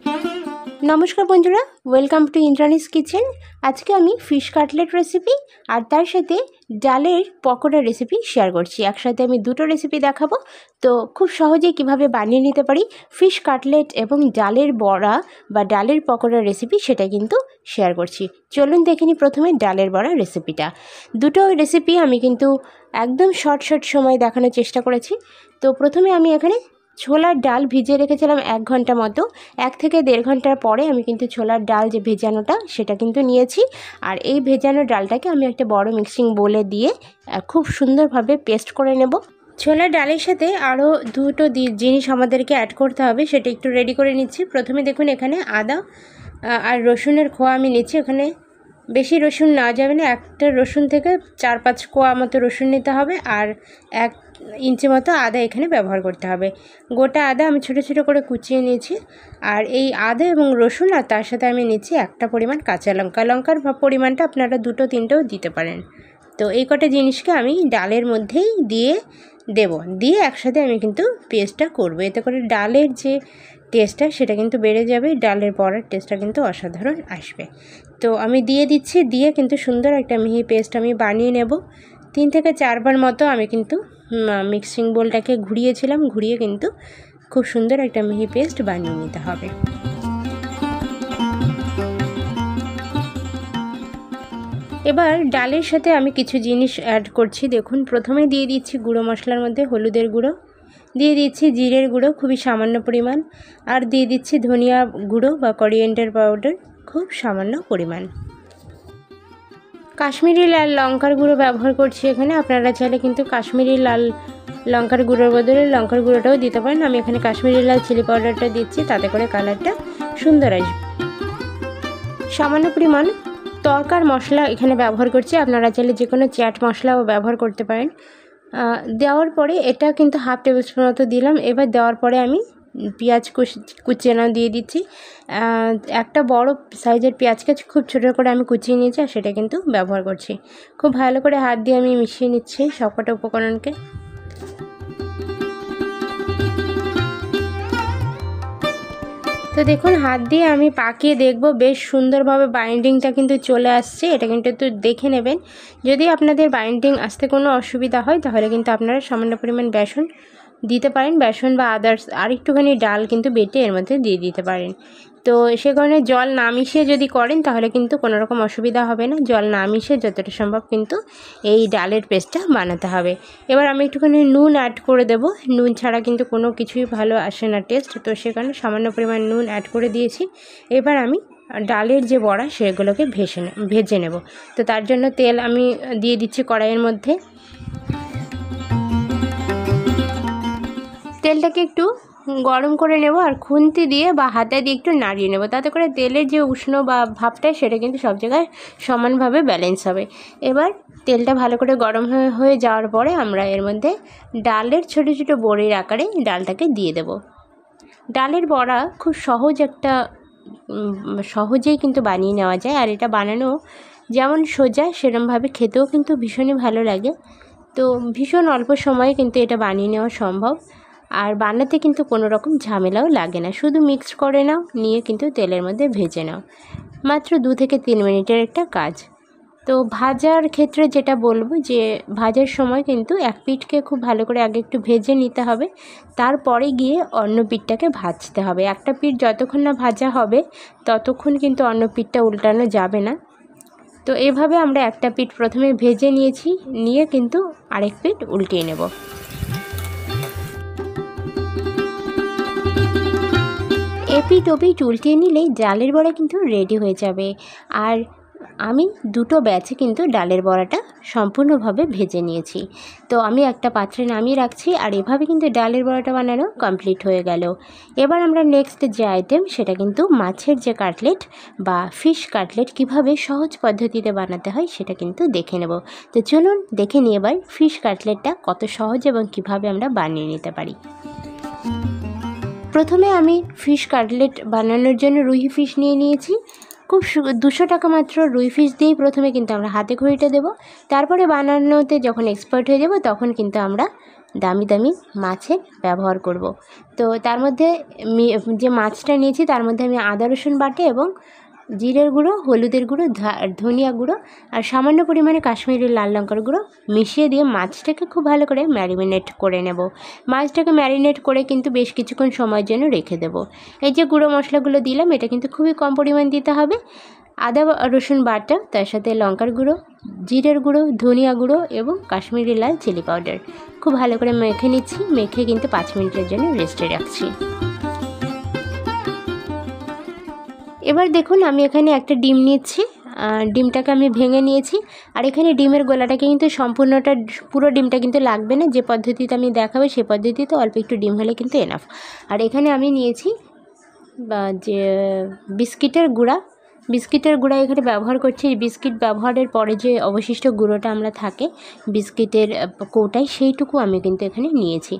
नमस्कार बंधुरा welcome to इंद्रानीज kitchen. आज के आमी फिश काटलेट रेसिपि और तार साथे डालेर पकोड़ा रेसिपि शेयर करछि। एकसाथे आमी दुटो रेसिपि देखाबो। तो खूब सहजेई किभाबे बानिये निते पारी फिश काटलेट एबं डालेर बड़ा बा डालेर पकोड़ा रेसिपि सेटा किन्तु शेयर करछि। चलुन देखे निই प्रथमे डालेर बड़ा रेसिपिटा। दुटो रेसिपि आमी किन्तु एकदम शर्ट समय देखानोर चेष्टा करेछि। तो प्रथमे आमी एखाने छोलार डाल भिजिए रेखेছিলাম 1 घंटा मतो। 1 থেকে 1.5 ঘন্টার পরে আমি কিন্তু ছোলার ডাল যে ভেজানোটা সেটা কিন্তু নিয়েছি। আর এই ভেজানো ডালটাকে আমি একটা বড় মিক্সিং বোলে দিয়ে খুব সুন্দরভাবে পেস্ট করে নেব। ছোলার ডালের সাথে আরও দুটো জিনিস আমাদেরকে অ্যাড করতে হবে, সেটা একটু রেডি করে নিচ্ছি। প্রথমে দেখুন এখানে আদা আর রসুনের খোয়া আমি নিচ্ছি। এখানে বেশি রসুন নেওয়া যাবে না, একটা রসুন থেকে 4-5 কোয়া মতো রসুন নিতে হবে আর 1 ইঞ্চি মতো আদা এখানে ব্যবহার করতে হবে। গোটা আদা আমি ছোট ছোট করে কুচিয়ে নিয়েছি। আর এই আদা এবং রসুন আর তার সাথে আমি নিচ্ছি একটা পরিমাণ কাঁচা লঙ্কা। লঙ্কার পরিমাণটা আপনারা 2-3টেও দিতে পারেন। তো এই কটা জিনিসকে আমি ডালের মধ্যেই দিয়ে একসাথে আমি কিন্তু পেস্টটা করব। এতে করে ডালের যে টেস্টটা সেটা কিন্তু বেড়ে যাবে, ডালের বড়ার টেস্টটা কিন্তু অসাধারণ আসবে। তো আমি দিয়ে দিচ্ছি, দিয়ে কিন্তু সুন্দর একটা মিহি পেস্ট আমি বানিয়ে নেব। 3 থেকে 4 বার মতো আমি কিন্তু মিক্সিং বোলটাকে ঘুরিয়েছিলাম, ঘুরিয়ে কিন্তু খুব সুন্দর একটা মিহি পেস্ট বানিয়ে নিতে হবে। এবার ডালের সাথে আমি কিছু জিনিস অ্যাড করছি। দেখুন প্রথমে দিয়ে দিচ্ছি গুঁড়ো মশলার মধ্যে হলুদের গুঁড়ো, দিয়ে দিচ্ছি জিরের গুঁড়ো খুবই সামান্য পরিমাণ, আর দিয়ে দিচ্ছি ধনিয়া গুঁড়ো বা করিয়েন্ডার পাউডার খুব সামান্য পরিমাণ। কাশ্মীরি লাল লঙ্কার গুঁড়ো ব্যবহার করছি এখানে। আপনারা চাইলে কিন্তু কাশ্মীরি লাল লঙ্কার গুঁড়োর বদলে লঙ্কার গুঁড়োটাও দিতে পারেন। আমি এখানে কাশ্মীরি লাল চিলি পাউডারটা দিচ্ছি, তাতে করে কালারটা সুন্দর আসবে। সামান্য পরিমাণ তরকার মশলা এখানে ব্যবহার করছি। আপনারা চাইলে যে কোনো চ্যাট মশলাও ব্যবহার করতে পারেন। দেওয়ার পরে এটা কিন্তু 1/2 টেবিল স্পুন মতো দিলাম। এবার দেওয়ার পরে আমি পেঁয়াজ কুচিয়ে দিয়ে দিচ্ছি। একটা বড় সাইজের পেঁয়াজকে খুব ছোটো করে আমি কুচিয়ে নিয়েছি আর সেটা কিন্তু ব্যবহার করছি। খুব ভালো করে হাত দিয়ে আমি মিশিয়ে নিচ্ছি সবকটা উপকরণকে। তো দেখুন হাত দিয়ে আমি পাকিয়ে দেখব, বেশ সুন্দরভাবে বাইন্ডিংটা কিন্তু চলে আসছে। এটা কিন্তু একটু দেখে নেবেন। যদি আপনাদের বাইন্ডিং আসতে কোনো অসুবিধা হয় তাহলে কিন্তু আপনারা সামান্য পরিমাণ বেসন দিতে পারেন, বেসন বা আদার্স আর একটুখানি ডাল কিন্তু বেটে এর মধ্যে দিয়ে দিতে পারেন। তো সে কারণে জল না মিশিয়ে যদি করেন তাহলে কিন্তু কোনো রকম অসুবিধা হবে না। জল না মিশিয়ে যতটা সম্ভব কিন্তু এই ডালের পেস্টটা বানাতে হবে। এবার আমি একটুখানি নুন অ্যাড করে দেব। নুন ছাড়া কিন্তু কোনো কিছুই ভালো আসে না টেস্ট, তো সে কারণে সামান্য পরিমাণ নুন অ্যাড করে দিয়েছি। এবার আমি ডালের যে বড়া সেগুলোকে ভেজে নেব। তো তার জন্য তেল আমি দিয়ে দিচ্ছি কড়াইয়ের মধ্যে। তেলটাকে একটু গরম করে নেব আর খুন্তি দিয়ে বা হাতে দিয়ে একটু নাড়িয়ে নেব, তাতে করে তেলের যে উষ্ণ বা ভাবটা সেটা কিন্তু সব জায়গায় সমানভাবে ব্যালেন্স হবে। এবার তেলটা ভালো করে গরম হয়ে যাওয়ার পরে আমরা এর মধ্যে ডালের ছোটো ছোটো বড়ির আকারে ডালটাকে দিয়ে দেব। ডালের বড়া খুব সহজেই কিন্তু বানিয়ে নেওয়া যায়, আর এটা বানানো যেমন সোজা সেরকমভাবে খেতেও কিন্তু ভীষণই ভালো লাগে। তো ভীষণ অল্প সময়ে কিন্তু এটা বানিয়ে নেওয়া সম্ভব, আর বানাতে কিন্তু কোনো রকম ঝামেলাও লাগে না। শুধু মিক্স করে নাও, নিয়ে কিন্তু তেলের মধ্যে ভেজে নাও। মাত্র 2 থেকে 3 মিনিটের একটা কাজ। তো ভাজার ক্ষেত্রে যেটা বলবো যে ভাজার সময় কিন্তু এক পিঠকে খুব ভালো করে আগে একটু ভেজে নিতে হবে, তারপরে গিয়ে অন্য পিঠটাকে ভাজতে হবে। একটা পিঠ যতক্ষণ না ভাজা হবে ততক্ষণ কিন্তু অন্য পিঠটা উল্টানো যাবে না। তো এভাবে আমরা একটা পিঠ প্রথমে ভেজে নিয়েছি, নিয়ে কিন্তু আরেক পিঠ উল্টিয়ে নেব। এপিঠ ওপিঠ উল্টিয়ে নিলেই ডালের বড়া কিন্তু রেডি হয়ে যাবে। আর আমি দুটো ব্যাচে কিন্তু ডালের বড়াটা সম্পূর্ণভাবে ভেজে নিয়েছি। তো আমি একটা পাত্রে নামিয়ে রাখছি, আর এভাবে কিন্তু ডালের বড়াটা বানানো কমপ্লিট হয়ে গেল। এবার আমরা নেক্সট যে আইটেম সেটা কিন্তু মাছের যে কাটলেট বা ফিশ কাটলেট কিভাবে সহজ পদ্ধতিতে বানাতে হয় সেটা কিন্তু দেখে নেব। তো চলুন দেখে নিই এবার ফিশ কাটলেটটা কত সহজ এবং কিভাবে আমরা বানিয়ে নিতে পারি। প্রথমে আমি ফিশ কাটলেট বানানোর জন্য রুই ফিশ নিয়ে নিয়েছি। খুব 200 টাকা মাত্র রুই ফিশ দিয়েই প্রথমে কিন্তু আমরা হাতে খড়িটা দেব। তারপরে বানানোতে যখন এক্সপার্ট হয়ে যাব তখন কিন্তু আমরা দামি দামি মাছের ব্যবহার করব। তো তার মধ্যে যে মাছটা নিয়েছি তার মধ্যে আমি আদা রসুন বাটে এবং জিরের গুঁড়ো, হলুদের গুঁড়ো, ধনিয়া গুঁড়ো আর সামান্য পরিমাণে কাশ্মীরি লাল লঙ্কার গুঁড়ো মিশিয়ে দিয়ে মাছটাকে খুব ভালো করে ম্যারিনেট করে নেব। মাছটাকে ম্যারিনেট করে কিন্তু বেশ কিছুক্ষণ সময়ের জন্য রেখে দেব। এই যে গুঁড়ো মশলাগুলো দিলাম এটা কিন্তু খুবই কম পরিমাণ দিতে হবে। আদা রসুন বাটা, তার সাথে লঙ্কার গুঁড়ো, জিরের গুঁড়ো, ধনিয়া গুঁড়ো এবং কাশ্মীরি লাল চিলি পাউডার খুব ভালো করে মেখে নিচ্ছি। মেখে কিন্তু 5 মিনিটের জন্য রেস্টে রাখছি। এবার দেখুন আমি এখানে একটা ডিম নিচ্ছি, ডিমটাকে আমি ভেঙে নিয়েছি। আর এখানে ডিমের গোলাটাকে কিন্তু সম্পূর্ণটা পুরো ডিমটা কিন্তু লাগবে না, যে পদ্ধতিতে আমি দেখাবো সেই পদ্ধতিতে অল্প একটু ডিম হলে কিন্তু এনাফ। আর এখানে আমি নিয়েছি যে বিস্কিটের গুঁড়া এখানে ব্যবহার করছি। বিস্কিট ব্যবহারের পরে যে অবশিষ্ট গুঁড়োটা আমরা থাকে বিস্কিটের কৌটায়, সেইটুকু আমি কিন্তু এখানে নিয়েছি।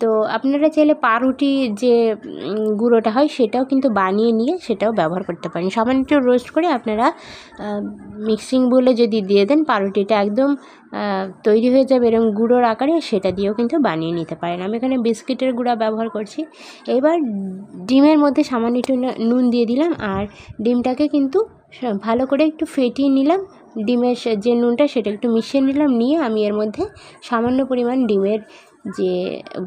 তো আপনারা চাইলে পাউরুটি যে গুঁড়োটা হয় সেটাও কিন্তু বানিয়ে নিয়ে সেটাও ব্যবহার করতে পারেন। সামান্য একটু রোস্ট করে আপনারা মিক্সিং বলে যদি দিয়ে দেন পাউরুটিটা একদম তৈরি হয়ে যাবে এরকম গুঁড়োর আকারে, সেটা দিয়েও কিন্তু বানিয়ে নিতে পারেন। আমি এখানে বিস্কিটের গুঁড়া ব্যবহার করছি। এবার ডিমের মধ্যে সামান্য একটু নুন দিয়ে দিলাম আর ডিমটাকে কিন্তু ভালো করে একটু ফেটিয়ে নিলাম। ডিমের যে নুনটা সেটা একটু মিশিয়ে নিলাম, নিয়ে আমি এর মধ্যে সামান্য পরিমাণ ডিমের যে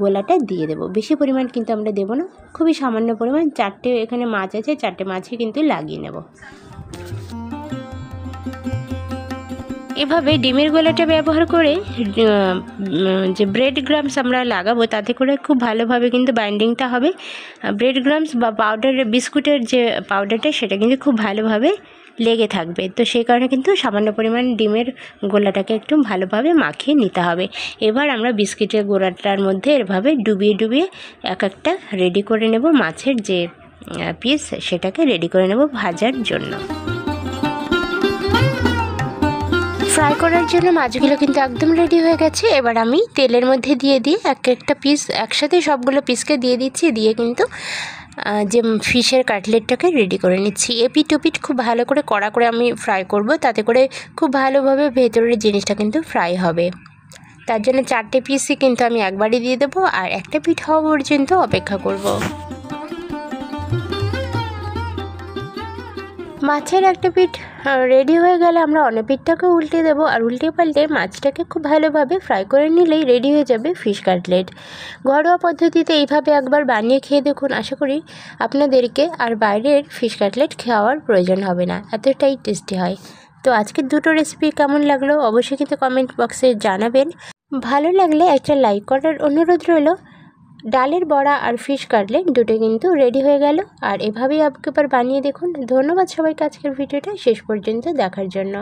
গোলাটা দিয়ে দেব। বেশি পরিমাণ কিন্তু আমরা দেব না, খুবই সামান্য পরিমাণ। 4টে এখানে মাছ আছে, 4টে মাছই কিন্তু লাগিয়ে নেব। এভাবে ডিমের গোলাটা ব্যবহার করে যে ব্রেড গ্রামস আমরা লাগাবো তাতে করে খুব ভালোভাবে কিন্তু বাইন্ডিংটা হবে। ব্রেড গ্রামস বা বিস্কুটের যে পাউডারটা সেটা কিন্তু খুব ভালোভাবে লেগে থাকবে। তো সেই কারণে কিন্তু সামান্য পরিমাণ ডিমের গোলাটাকে একটু ভালোভাবে মাখিয়ে নিতে হবে। এবার আমরা বিস্কিটের গোলাটার মধ্যে এভাবে ডুবিয়ে এক একটা রেডি করে নেব। মাছের যে পিস সেটাকে রেডি করে নেব ভাজার জন্য। ফ্রাই করার জন্য মাছগুলো কিন্তু একদম রেডি হয়ে গেছে। এবার আমি তেলের মধ্যে দিয়ে একটা পিস একসাথে সবগুলো পিসকে দিয়ে দিচ্ছি, দিয়ে কিন্তু যে ফিশের কাটলেটটাকে রেডি করে নিচ্ছি। এপিট ওপিট খুব ভালো করে কড়া করে আমি ফ্রাই করব, তাতে করে খুব ভালোভাবে ভেতরের জিনিসটা কিন্তু ফ্রাই হবে। তার জন্য 4টে পিসই কিন্তু আমি একবারই দিয়ে দেবো আর একটা পিঠ হওয়া পর্যন্ত অপেক্ষা করব। মাছের একটা পিঠ রেডি হয়ে গেলে আমরা অন্য পিঠটাকে উল্টে দেবো আর উল্টে পাল্টে মাছটাকে খুব ভালোভাবে ফ্রাই করে নিলেই রেডি হয়ে যাবে ফিশ কাটলেট। ঘরোয়া পদ্ধতিতে এইভাবে একবার বানিয়ে খেয়ে দেখুন, আশা করি আপনাদেরকে আর বাইরের ফিশ কাটলেট খাওয়ার প্রয়োজন হবে না, এতটাই টেস্টি হয়। তো আজকের দুটো রেসিপি কেমন লাগলো অবশ্যই কিন্তু কমেন্ট বক্সে জানাবেন। ভালো লাগলে একটা লাইক করার অনুরোধ রইল। ডালের বড়া আর ফিশ কাটলেট দুটো কিন্তু রেডি হয়ে গেল, আর এভাবেই একবার বানিয়ে দেখুন। ধন্যবাদ সবাইকে আজকের ভিডিওটা শেষ পর্যন্ত দেখার জন্য।